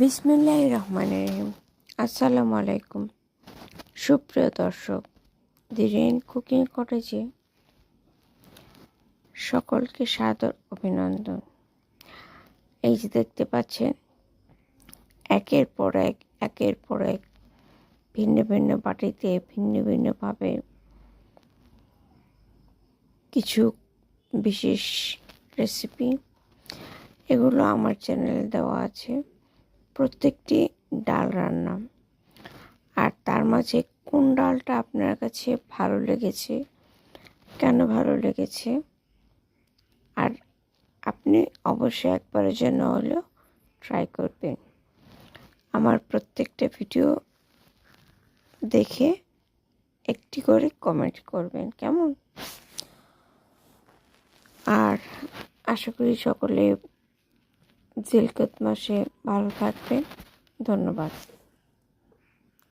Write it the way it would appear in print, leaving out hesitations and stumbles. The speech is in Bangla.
বিসমিল্লাহির রহমানির রহিম। আসসালামু আলাইকুম সুপ্রিয় দর্শক, দি রেইন কুকিং কটেজে সকলকে সাদর অভিনন্দন। এই যে দেখতে পাচ্ছেন, একের পর এক ভিন্ন ভিন্ন বাটিতে ভিন্ন ভিন্নভাবে কিছু বিশেষ রেসিপি, এগুলো আমার চ্যানেলে দেওয়া আছে। প্রত্যেকটি ডাল রান্না, আর তার মাঝে কোন ডালটা আপনার কাছে ভালো লেগেছে, কেন ভালো লেগেছে, আর আপনি অবশ্যই একবারের জন্য হলেও ট্রাই করবেন। আমার প্রত্যেকটা ভিডিও দেখে একটি করে কমেন্ট করবেন, কেমন? আর আশা করি সকলে জিলকত মাসে ভালো থাকবেন। ধন্যবাদ।